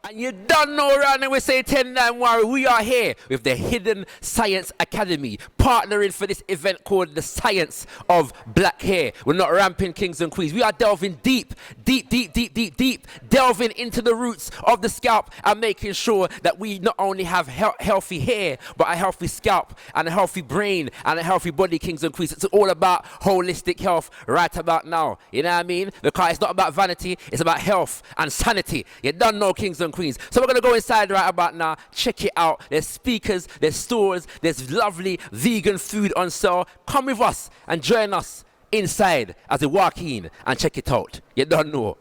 And you don't know around and we say 10-9 Warrior, we are here with the Hidden Science Academy, partnering for this event called the Science of Black Hair. We're not ramping kings and queens. We are delving deep, delving into the roots of the scalp and making sure that we not only have healthy hair, but a healthy scalp and a healthy brain and a healthy body, kings and queens. It's all about holistic health right about now. You know what I mean? Because it's not about vanity, it's about health and sanity. You don't know, kings and queens. So we're going to go inside right about now, check it out. There's speakers, there's stores, there's lovely vegan food on sale. Come with us and join us inside as we walk in and check it out. You don't know.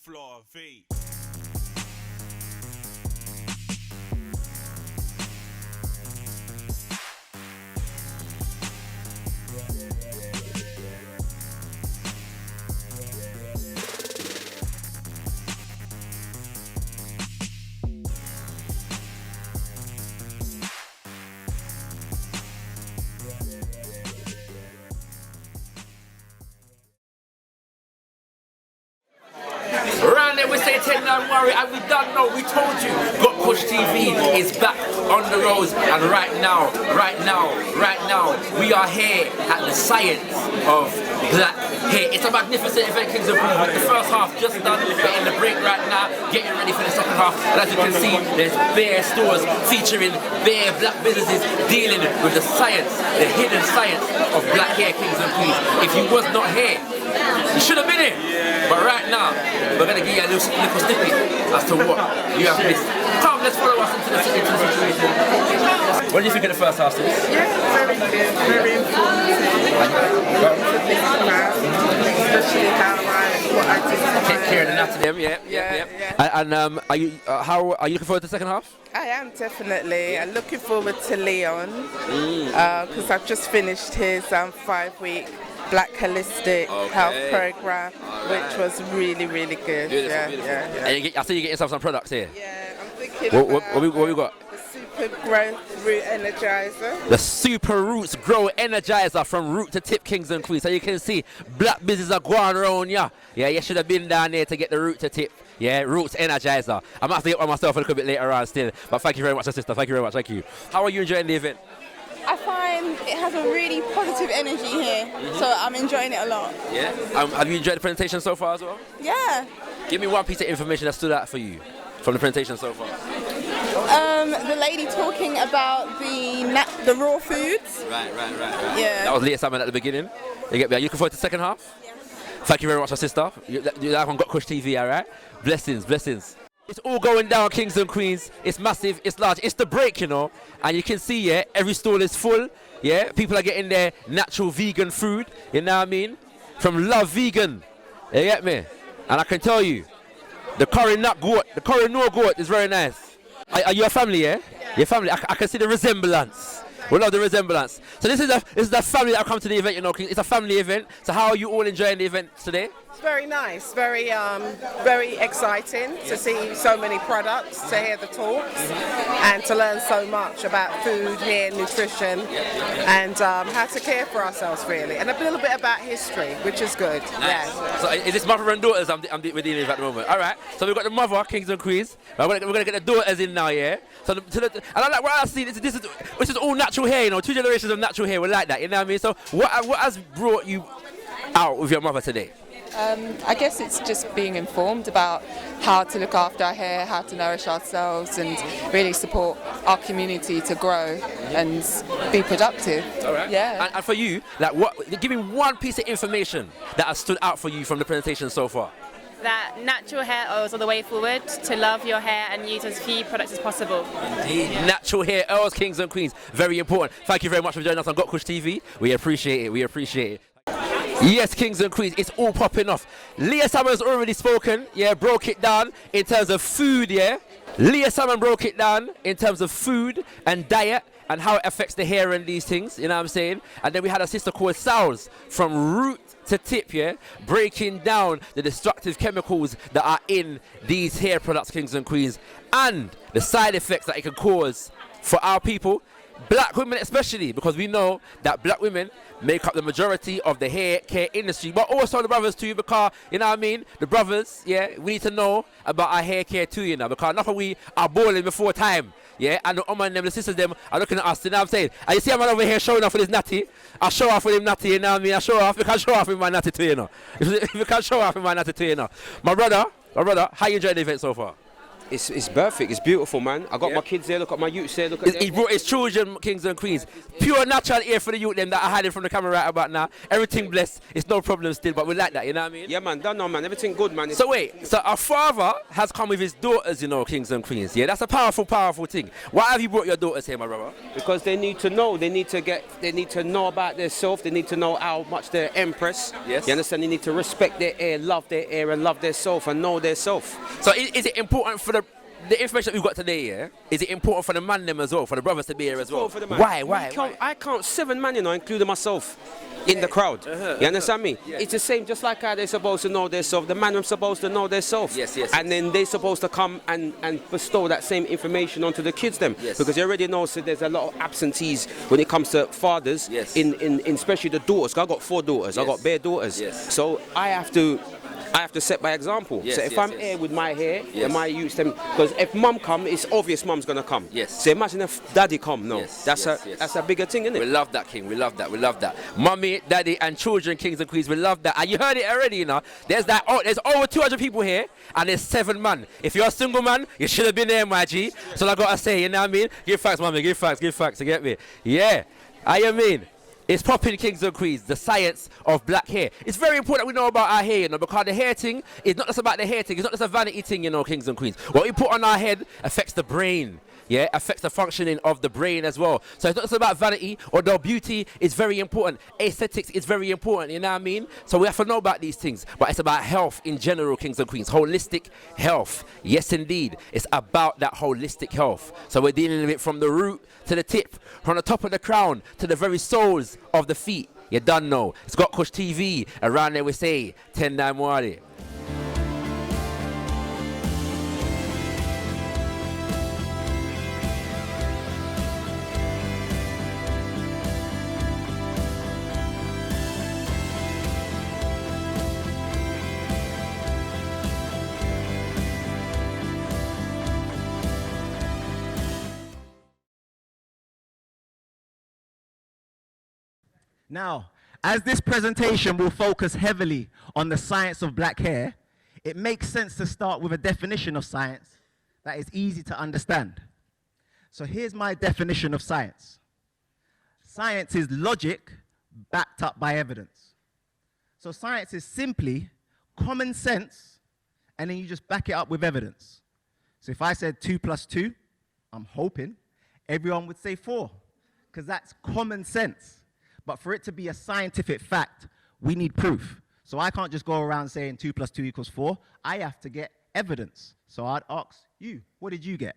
Floor V. We say 10-9 Warrior, and we don't know, we told you, Got Push TV is back on the roads, and right now, we are here at the Science of Black Hair. It's a magnificent event, kings and queens, with the first half just done, we're in the break right now, getting ready for the second half, and as you can see, there's bare stores featuring bare black businesses dealing with the science, the hidden science of black hair, kings and queens. If you was not here, you should have been here. But right now, we're going to give you a little snippet as to what you have missed. Come, let's follow us into the situation. What do you think of the first half, sis? Yeah, very good, very informative. Especially how what I did. Take care of the nut to them, yeah. And are you looking forward to the second half? I am definitely. I'm looking forward to Leon because I've just finished his 5-week Black Holistic Health Program, which was really, really good. Beautiful. And I see you getting some products here. Yeah, I'm thinking what we got? The Super Growth Root Energizer. The Super Roots Grow Energizer from root to tip, kings and queens. So you can see black business are going around, yeah. Yeah, you should have been down there to get the root to tip. Yeah, Roots Energizer. I might have to get one myself a little bit later on still. But thank you very much, sister. Thank you very much. Thank you. How are you enjoying the event? I find it has a really positive energy here, so I'm enjoying it a lot. Yeah? Have you enjoyed the presentation so far as well? Yeah. Give me one piece of information that stood out for you from the presentation so far. The lady talking about the raw foods. Right. Yeah. That was Leah Salmon at the beginning. You get me? Are you looking forward to the second half? Yes. Thank you very much, my sister. You like on Got Kush TV, all right? Blessings. It's all going down, kings and queens. It's massive, it's large. It's the break, you know. And you can see, yeah, every stall is full. Yeah, people are getting their natural vegan food. You know what I mean? From Love Vegan. You get me? And I can tell you, the curry no goat is very nice. Are you a family, yeah? Your family. I can see the resemblance. We love the resemblance. So this is the family that have come to the event, you know. It's a family event. So how are you all enjoying the event today? It's very nice, very exciting to see so many products, to hear the talks, and to learn so much about food, hair, nutrition, and how to care for ourselves really, and a little bit about history, which is good. Nice. Yeah. So is this mother and daughters we're dealing with at the moment? All right. So we've got the mother, kings and queens. We're gonna get the daughters in now, yeah. So and I like what I see. This is all natural hair, you know. 2 generations of natural hair. We like that, you know what I mean? So what has brought you out with your mother today? I guess it's just being informed about how to look after our hair, how to nourish ourselves, and really support our community to grow and be productive. All right. Yeah. And for you, like, give me one piece of information that has stood out for you from the presentation so far. That natural hair oils are the way forward, to love your hair and use as few products as possible. Indeed. Yeah. Natural hair oils, kings and queens, very important. Thank you very much for joining us on Got Kush TV. We appreciate it. Yes, kings and queens, it's all popping off. Leah Salmon has already spoken, yeah, broke it down in terms of food, yeah. Leah Salmon broke it down in terms of food and diet and how it affects the hair and these things, you know what I'm saying? And then we had a sister called Sals from root to tip, yeah, breaking down the destructive chemicals that are in these hair products, kings and queens, and the side effects that it can cause for our people, black women especially, because we know that black women make up the majority of the hair care industry, but also the brothers too, because, you know what I mean, the brothers, yeah, we need to know about our hair care too, you know, because enough of we are boiling before time, yeah, and the woman them, the sisters them are looking at us, you know what I'm saying? And you see a man over here showing off with his natty, I show off with him natty, you know what I mean? I show off, we can show off with my natty too, you know. If we can show off with my natty too, you know. My brother, how you enjoying the event so far? It's perfect. It's beautiful, man. I got my kids there. Look at my youths there. Look at them. He brought his children, kings and queens. Pure natural air for the youth them that are hiding from the camera right about now. Everything blessed. It's no problem still, but we like that, you know what I mean? Yeah, man. Don't know, man. Everything good, man. So wait, so our father has come with his daughters, you know, kings and queens. Yeah, that's a powerful, powerful thing. Why have you brought your daughters here, my brother? Because they need to know. They need to know about themselves. They need to know how much they're empress. Yes. You understand? They need to respect their hair, love their hair, and love their self, and know their self. So is it important for the information that we've got today, yeah? Is it important for the man them as well, for the brothers to be here as well? For the man. Why? I count 7 men, you know, including myself, in the crowd. You understand me? Yeah. It's the same, just like how they're supposed to know their self. The man are supposed to know their self. Yes. And then they're supposed to come and bestow that same information onto the kids them. Yes. Because you already know, so there's a lot of absentees when it comes to fathers, yes, in especially the daughters. I got 4 daughters. Yes. I got bare daughters. Yes. So I have to set by example. Yes, so if I'm here with my hair, yes, and my youth them, because if mum come, it's obvious mum's gonna come. Yes. So imagine if daddy come. No, Yes, that's yes. a bigger thing, isn't We it? love that, King. We love that. Mummy, daddy, and children, kings and queens, we love that. And you heard it already, you know. There's over 200 people here, and there's 7 men. If you're a single man, you should have been there, my G. So I gotta say, you know what I mean? Give facts, mummy. Give facts. You get me? Yeah. I mean. It's popping, kings and queens, the science of black hair. It's very important that we know about our hair, you know, because the hair thing is not just about the hair thing. It's not just a vanity thing, you know, kings and queens. What we put on our head affects the brain, yeah, affects the functioning of the brain as well. So it's not just about vanity, although beauty is very important. Aesthetics is very important, you know what I mean? So we have to know about these things. But it's about health in general, kings and queens. Holistic health. Yes, indeed. It's about that holistic health. So we're dealing with it from the root to the tip, from the top of the crown to the very soles of the feet. You done know. It's got Kush TV. Around there we say, 10 9 Wadi. Now, as this presentation will focus heavily on the science of black hair, it makes sense to start with a definition of science that is easy to understand. So here's my definition of science. Science is logic backed up by evidence. So science is simply common sense, and then you just back it up with evidence. So if I said 2 + 2, I'm hoping everyone would say 4, because that's common sense. But for it to be a scientific fact, we need proof. So I can't just go around saying 2 + 2 = 4. I have to get evidence. So I'd ask you, what did you get?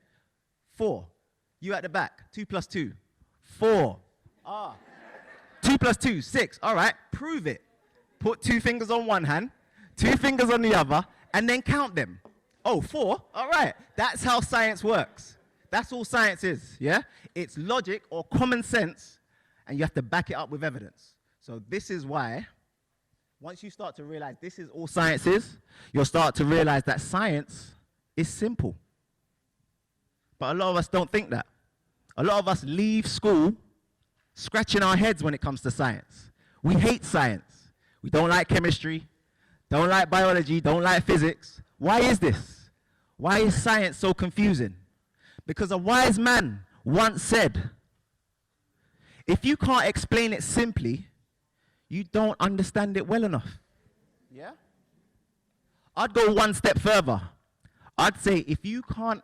4. You at the back, 2 + 2, 4. 2 + 2, 6. All right, prove it. Put 2 fingers on one hand, 2 fingers on the other, and then count them. Oh, 4? All right. That's how science works. That's all science is, yeah? It's logic or common sense, and you have to back it up with evidence. So this is why, once you start to realize this is all science is, you'll start to realize that science is simple. But a lot of us don't think that. A lot of us leave school scratching our heads when it comes to science. We hate science. We don't like chemistry, don't like biology, don't like physics. Why is this? Why is science so confusing? Because a wise man once said, if you can't explain it simply, you don't understand it well enough. Yeah? I'd go one step further. I'd say if you can't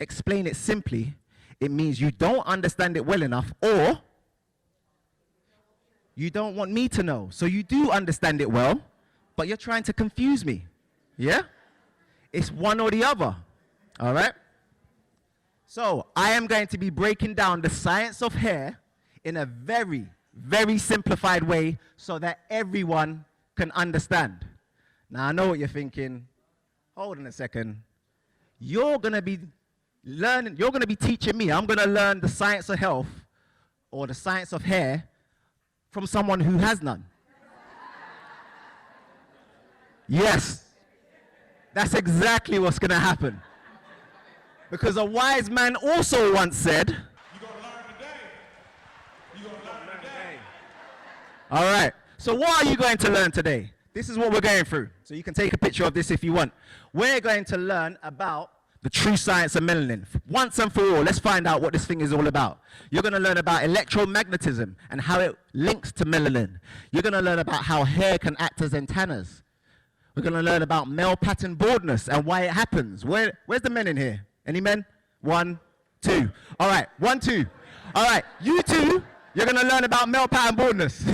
explain it simply, it means you don't understand it well enough, or you don't want me to know. So you do understand it well, but you're trying to confuse me. Yeah? It's one or the other. All right? So I am going to be breaking down the science of hair in a very, very simplified way so that everyone can understand. Now I know what you're thinking. Hold on a second. You're going to be teaching me. I'm going to learn the science of health or the science of hair from someone who has none. Yes, that's exactly what's going to happen. Because a wise man also once said, "You're going to learn today. You're going to learn today." All right, so what are you going to learn today? This is what we're going through. So you can take a picture of this if you want. We're going to learn about the true science of melanin. Once and for all, let's find out what this thing is all about. You're going to learn about electromagnetism and how it links to melanin. You're going to learn about how hair can act as antennas. We're going to learn about male pattern baldness and why it happens. Where's the men in here? Any men? 1, 2. All right, 1, 2. All right, you two, you're going to learn about male pattern baldness.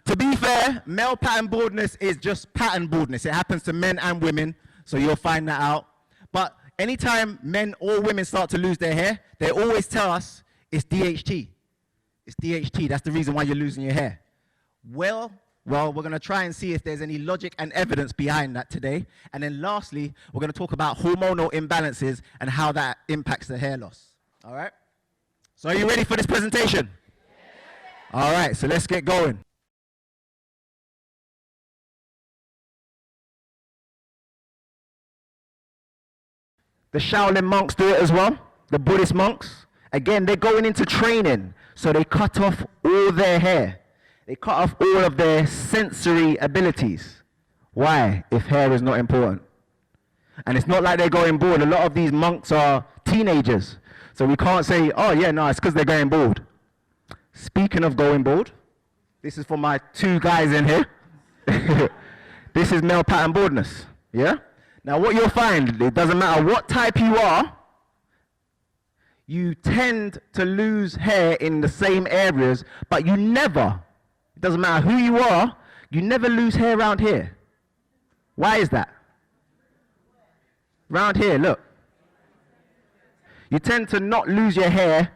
To be fair, male pattern baldness is just pattern baldness. It happens to men and women, so you'll find that out. But anytime men or women start to lose their hair, they always tell us it's DHT. It's DHT. That's the reason why you're losing your hair. Well, we're going to try and see if there's any logic and evidence behind that today. And then lastly, we're going to talk about hormonal imbalances and how that impacts the hair loss. All right? So are you ready for this presentation? All right, so let's get going. The Shaolin monks do it as well, the Buddhist monks. Again, they're going into training, so they cut off all their hair. They cut off all of their sensory abilities. Why, if hair is not important? And it's not like they're going bald. A lot of these monks are teenagers, so we can't say, oh yeah, no, it's because they're going bald. Speaking of going bald, this is for my 2 guys in here. This is male pattern baldness, yeah? Now what you'll find, it doesn't matter what type you are, you tend to lose hair in the same areas, but you never, it doesn't matter who you are, you never lose hair around here. Why is that? Round here, look. You tend to not lose your hair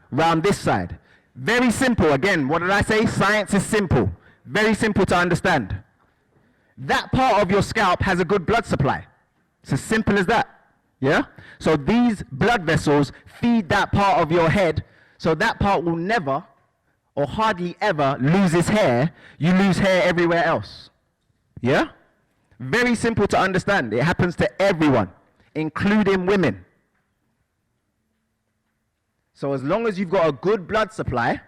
round this side. Very simple, again, what did I say? Science is simple. Very simple to understand. That part of your scalp has a good blood supply. It's as simple as that, yeah? So these blood vessels feed that part of your head, so that part will never or hardly ever lose its hair. You lose hair everywhere else, yeah? Very simple to understand. It happens to everyone, including women. So as long as you've got a good blood supply,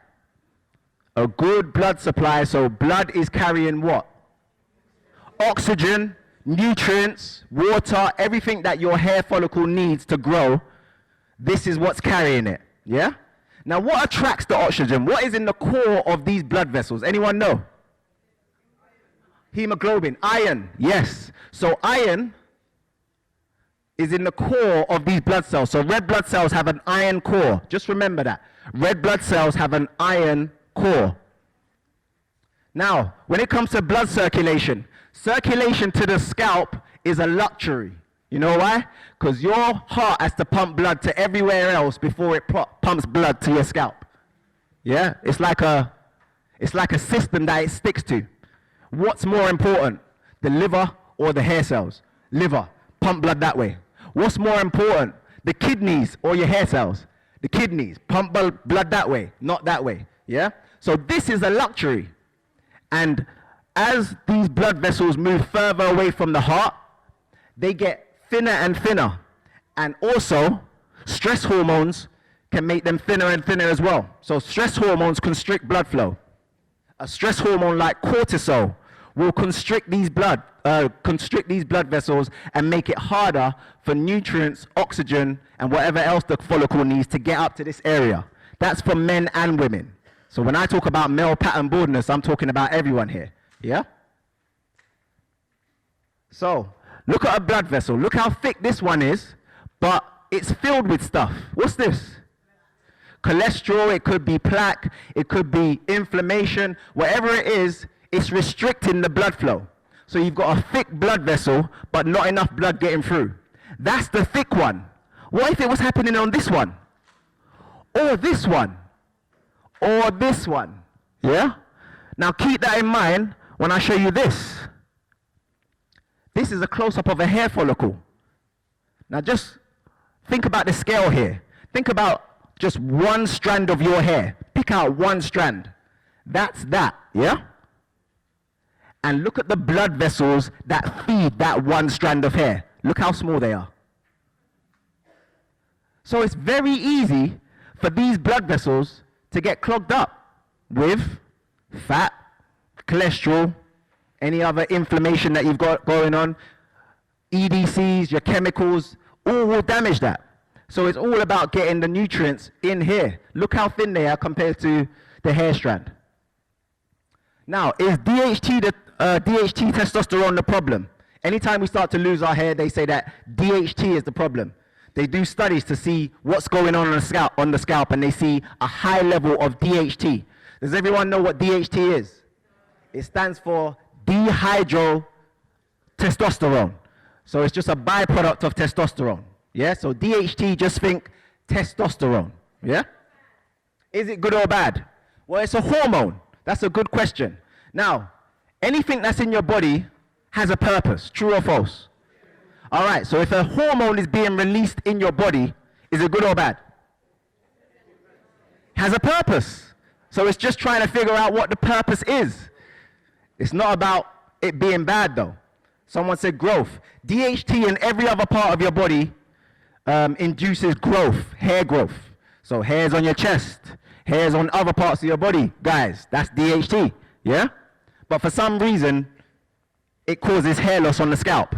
so blood is carrying what? Oxygen, nutrients, water, everything that your hair follicle needs to grow. This is what's carrying it, yeah? Now what attracts the oxygen? What is in the core of these blood vessels? Anyone know? Hemoglobin, iron, yes. So iron is in the core of these blood cells. So red blood cells have an iron core. Just remember that. Red blood cells have an iron core. Now, when it comes to blood circulation, circulation to the scalp is a luxury. You know why? Because your heart has to pump blood to everywhere else before it pumps blood to your scalp. Yeah? It's like a system that it sticks to. What's more important, the liver or the hair cells? Liver, pump blood that way. What's more important, the kidneys or your hair cells? The kidneys, pump blood that way, not that way. Yeah? So this is a luxury. And as these blood vessels move further away from the heart, they get thinner and thinner. And also, stress hormones can make them thinner and thinner as well. So stress hormones constrict blood flow. A stress hormone like cortisol will constrict these blood vessels and make it harder for nutrients, oxygen, and whatever else the follicle needs to get up to this area. That's for men and women. So when I talk about male pattern baldness, I'm talking about everyone here. Yeah? So, look at a blood vessel. Look how thick this one is, but it's filled with stuff. What's this? Cholesterol, it could be plaque, it could be inflammation, whatever it is, it's restricting the blood flow. So you've got a thick blood vessel, but not enough blood getting through. That's the thick one. What if it was happening on this one? Or this one? Or this one? Yeah? Now keep that in mind when I show you this. This is a close-up of a hair follicle. Now just think about the scale here. Think about just one strand of your hair. Pick out one strand. That's that, yeah? And look at the blood vessels that feed that one strand of hair. Look how small they are. So it's very easy for these blood vessels to get clogged up with fat, cholesterol, any other inflammation that you've got going on, EDCs, your chemicals, all will damage that. So it's all about getting the nutrients in here. Look how thin they are compared to the hair strand. Now, is DHT testosterone the problem? Anytime we start to lose our hair, they say that DHT is the problem. They do studies to see what's going on the scalp, and they see a high level of DHT. Does everyone know what DHT is? It stands for dihydrotestosterone. So it's just a byproduct of testosterone. Yeah, so DHT, just think testosterone. Yeah? Is it good or bad? Well, it's a hormone. That's a good question. Now, anything that's in your body has a purpose, true or false? All right, so if a hormone is being released in your body, is it good or bad? Has a purpose. So it's just trying to figure out what the purpose is. It's not about it being bad, though. Someone said growth. DHT in every other part of your body induces growth, hair growth. So hairs on your chest, hairs on other parts of your body, guys, that's DHT, yeah? But for some reason, it causes hair loss on the scalp.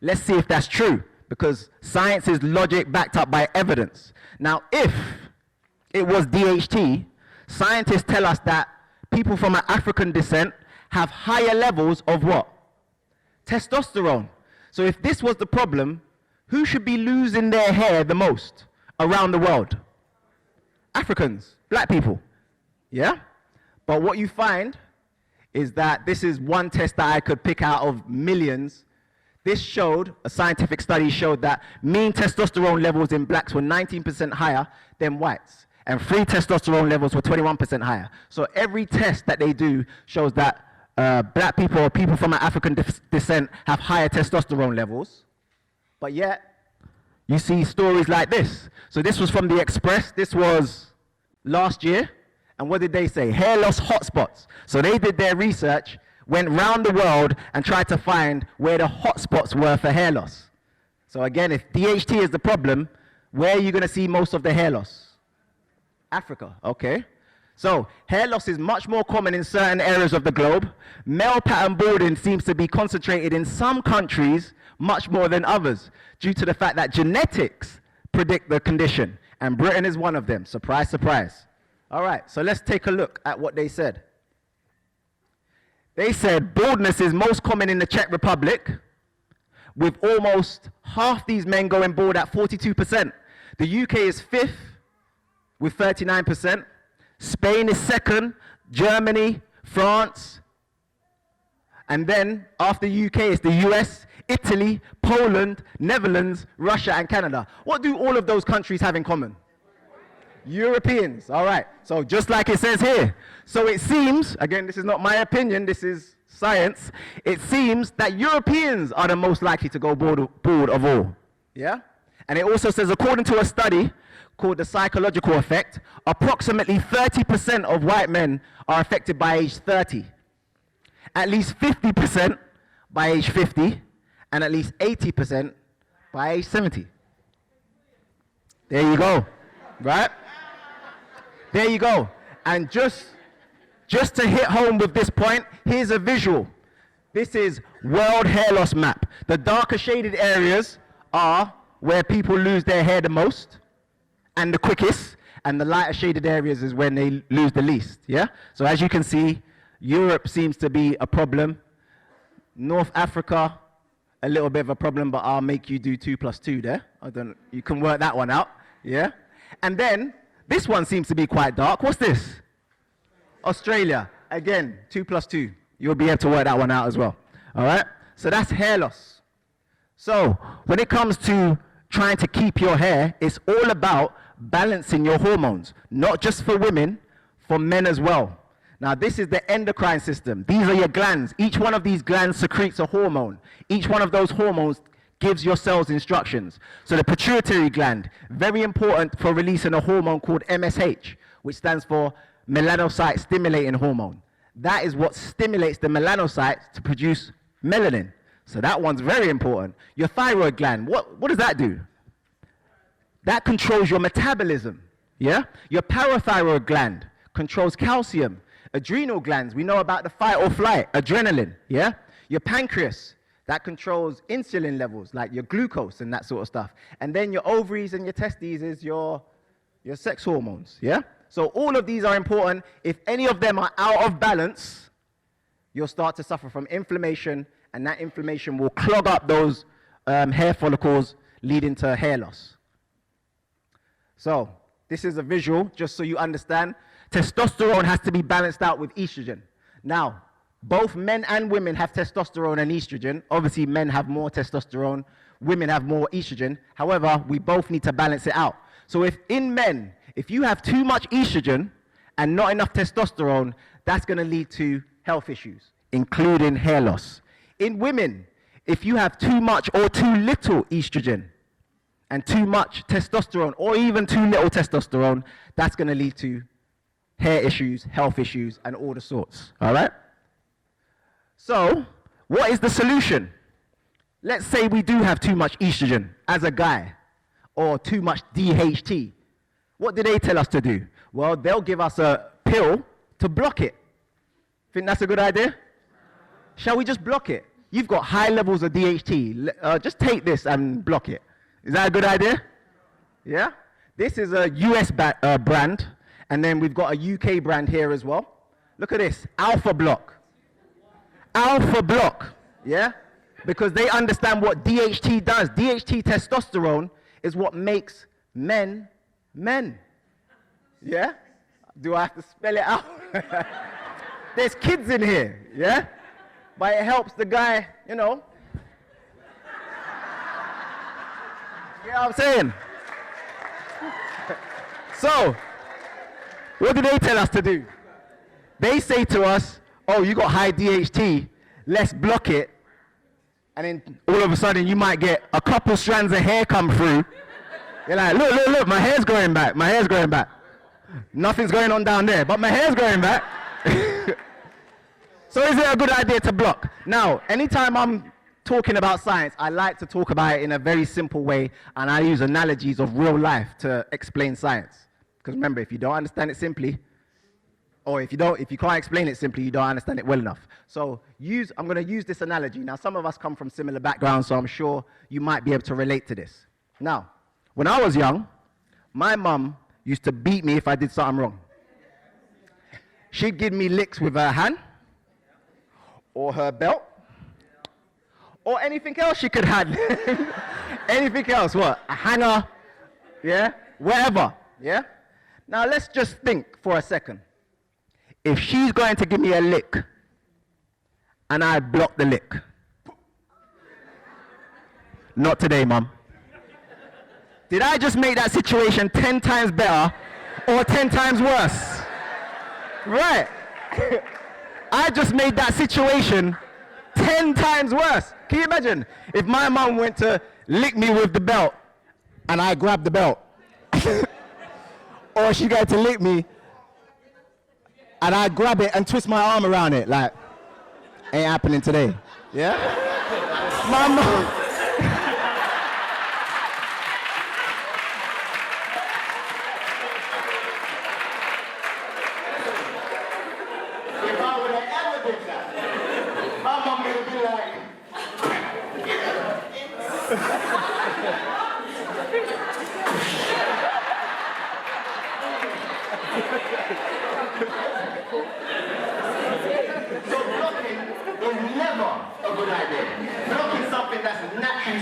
Let's see if that's true, because science is logic backed up by evidence. Now, if it was DHT, scientists tell us that people from an African descent have higher levels of what? Testosterone. So if this was the problem, who should be losing their hair the most around the world? Africans, black people, yeah? But what you find is that this is one test that I could pick out of millions. This showed, a scientific study showed that mean testosterone levels in blacks were 19% higher than whites, and free testosterone levels were 21% higher. So every test that they do shows that black people or people from an African descent have higher testosterone levels, but yet you see stories like this. So this was from the Express. This was last year, and what did they say? Hair loss hotspots. So they did their research, went round the world and tried to find where the hotspots were for hair loss. So again, if DHT is the problem, where are you going to see most of the hair loss? Africa, okay. So hair loss is much more common in certain areas of the globe. Male pattern balding seems to be concentrated in some countries much more than others, due to the fact that genetics predict the condition, and Britain is one of them. Surprise, surprise. All right, so let's take a look at what they said. They said baldness is most common in the Czech Republic, with almost half these men going bald at 42%. The UK is 5th with 39%. Spain is 2nd, Germany, France, and then after UK is the US, Italy, Poland, Netherlands, Russia, and Canada. What do all of those countries have in common? Europeans, all right. So just like it says here. So it seems, again, this is not my opinion, this is science, it seems that Europeans are the most likely to go bald of all, yeah? And it also says, according to a study called the psychological effect, approximately 30% of white men are affected by age 30, at least 50% by age 50, and at least 80% by age 70. There you go, right? There you go. And just to hit home with this point, here's a visual. This is World Hair Loss Map. The darker shaded areas are where people lose their hair the most and the quickest, and the lighter shaded areas is when they lose the least, yeah? So as you can see, Europe seems to be a problem. North Africa, a little bit of a problem, but I'll make you do 2 + 2 there. You can work that one out, yeah? And then, this one seems to be quite dark. What's this? Australia. Again, 2 + 2. You'll be able to work that one out as well, all right? So that's hair loss. So when it comes to trying to keep your hair, it's all about balancing your hormones, not just for women, for men as well. Now this is the endocrine system. These are your glands. Each one of these glands secretes a hormone. Each one of those hormones gives your cells instructions. So the pituitary gland, very important for releasing a hormone called MSH, which stands for melanocyte stimulating hormone. That is what stimulates the melanocytes to produce melanin. So that one's very important. Your thyroid gland, what does that do? That controls your metabolism, yeah? Your parathyroid gland controls calcium. Adrenal glands, we know about the fight or flight, adrenaline, yeah? Your pancreas, that controls insulin levels, like your glucose and that sort of stuff. And then your ovaries and your testes is your sex hormones, yeah? So all of these are important. If any of them are out of balance, you'll start to suffer from inflammation, and that inflammation will clog up those hair follicles, leading to hair loss. So this is a visual, just so you understand. Testosterone has to be balanced out with estrogen. Now, both men and women have testosterone and estrogen. Obviously, men have more testosterone, women have more estrogen. However, we both need to balance it out. So if in men, if you have too much estrogen and not enough testosterone, that's going to lead to health issues, including hair loss. In women, if you have too much or too little estrogen and too much testosterone or even too little testosterone, that's going to lead to hair issues, health issues, and all the sorts, all right? So, what is the solution? Let's say we do have too much estrogen as a guy, or too much DHT. What do they tell us to do? Well, they'll give us a pill to block it. Think that's a good idea? Shall we just block it? You've got high levels of DHT. Just take this and block it. Is that a good idea? Yeah? This is a US brand, and then we've got a UK brand here as well. Look at this, Alpha Block. Alpha Block, yeah? Because they understand what DHT does. DHT, testosterone, is what makes men men. Yeah? Do I have to spell it out? There's kids in here, yeah? But it helps the guy, you know. You know what I'm saying? So, what do they tell us to do? They say to us, oh, you got high DHT, let's block it. And then all of a sudden you might get a couple strands of hair come through. You're like, look, my hair's growing back, my hair's growing back. Nothing's going on down there, but my hair's growing back. So is it a good idea to block? Now, anytime I'm talking about science, I like to talk about it in a very simple way, and I use analogies of real life to explain science. Because remember, if you don't understand it simply, or if you can't explain it simply, you don't understand it well enough. So I'm going to use this analogy. Now, some of us come from similar backgrounds, so I'm sure you might be able to relate to this. Now, when I was young, my mum used to beat me if I did something wrong. She'd give me licks with her hand, or her belt, or anything else she could have. Anything else, what? A hanger, yeah? Wherever, yeah? Now let's just think for a second. If she's going to give me a lick, and I block the lick. Not today, Mum. Did I just make that situation 10 times better, or 10 times worse? Right. I just made that situation 10 times worse. Can you imagine if my mum went to lick me with the belt and I grabbed the belt? Or she got to lick me and I grab it and twist my arm around it, like, ain't happening today. Yeah? My mum.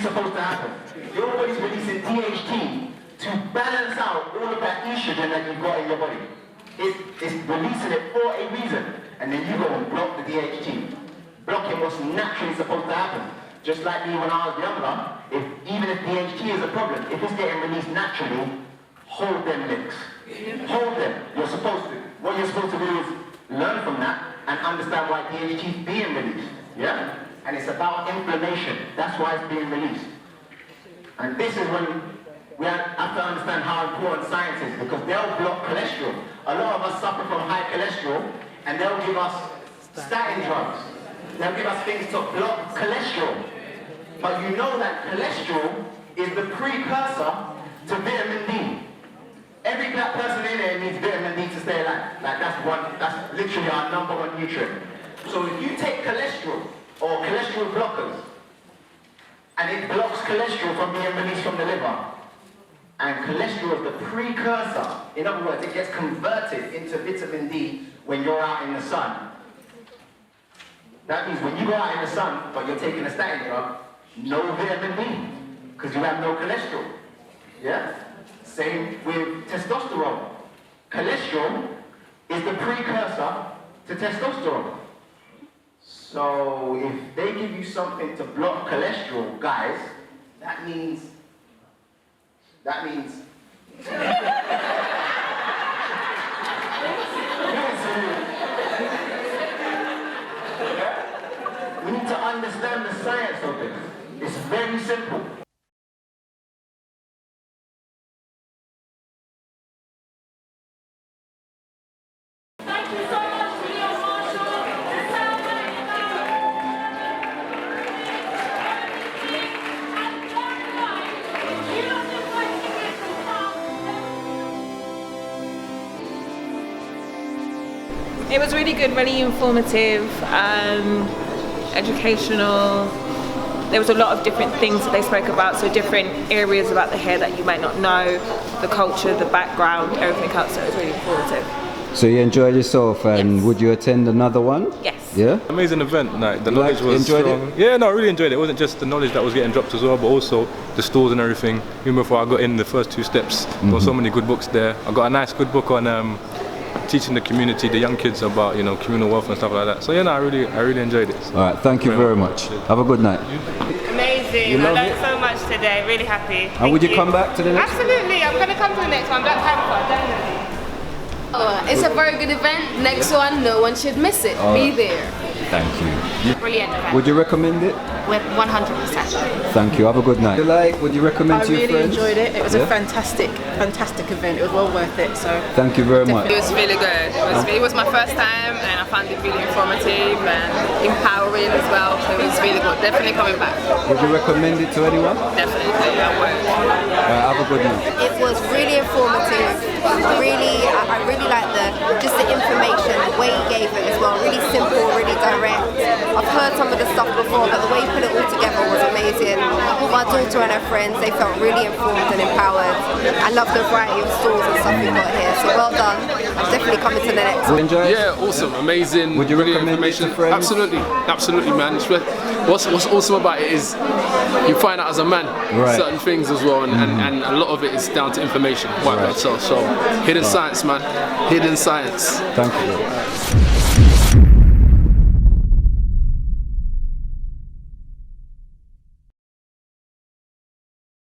Supposed to happen. Your body's releasing DHT to balance out all of that estrogen that you've got in your body. It's releasing it for a reason, and then you go and block the DHT, blocking what's naturally supposed to happen. Just like me when I was younger, even if DHT is a problem, if it's getting released naturally, hold them links. Hold them. You're supposed to. What you're supposed to do is learn from that and understand why DHT is being released. Yeah? And it's about inflammation. That's why it's being released. And this is when we have to understand how important science is, because they'll block cholesterol. A lot of us suffer from high cholesterol, and they'll give us statin drugs. They'll give us things to block cholesterol. But you know that cholesterol is the precursor to vitamin D. Every black person in there needs vitamin D to stay alive. Like that's literally our #1 nutrient. So if you take cholesterol or cholesterol blockers, and it blocks cholesterol from being released from the liver, and cholesterol is the precursor, in other words, it gets converted into vitamin D when you're out in the sun. That means when you go out in the sun, but you're taking a statin drug, no vitamin D, because you have no cholesterol. Yeah? Same with testosterone. Cholesterol is the precursor to testosterone. So if they give you something to block cholesterol, guys, that means we need to understand the science of this. It's very simple. Thank you so much, Leon Marshall. It was really good, really informative, educational. There was a lot of different things that they spoke about, so different areas about the hair that you might not know, the culture, the background, everything else, so it was really informative. So you enjoyed yourself, and Yes. would you attend another one? Yes. Yeah? Amazing event. Like, the knowledge was enjoyed strong. it? Yeah, no, I really enjoyed it. It wasn't just the knowledge that was getting dropped as well, but also the stores and everything. Even before I got in the first 2 steps, there were so many good books there. I got a nice good book on teaching the community, the young kids, about communal wealth and stuff like that. So yeah, no, I really enjoyed it. So, All right, thank you very much. Have a good night. Amazing. You I love learned it? so much today. Really happy. And would you come back to the next? Absolutely. I'm going to come to the next one. Black Panther, definitely. It's a very good event. Next one, no one should miss it. All Be right. there. Thank you. Brilliant event. Would you recommend it? With 100%. Thank you. Have a good night. Would you recommend I to your really friends? enjoyed it. It was Yeah? a fantastic event. It was well worth it. So Thank you very much. It was really good. It was my first time, and I found it really informative and empowering as well. So it was really good. Definitely coming back. Would you recommend it to anyone? Definitely, I would. Have a good night. It was really informative. I really liked the information, the way he gave it as well. Really simple, really direct. I've heard some of the stuff before, but the way he put it all together was amazing. My daughter and her friends, they felt really informed and empowered. I love the variety of stores and stuff we've got here. So well done. I'm definitely coming to the next one. Yeah, awesome, amazing. Would you recommend it to friends? Absolutely, man. What's awesome about it is you find out as a man certain things as well, and a lot of it is down to information. White blood cells. So hidden science, man. Hidden science. Thank you.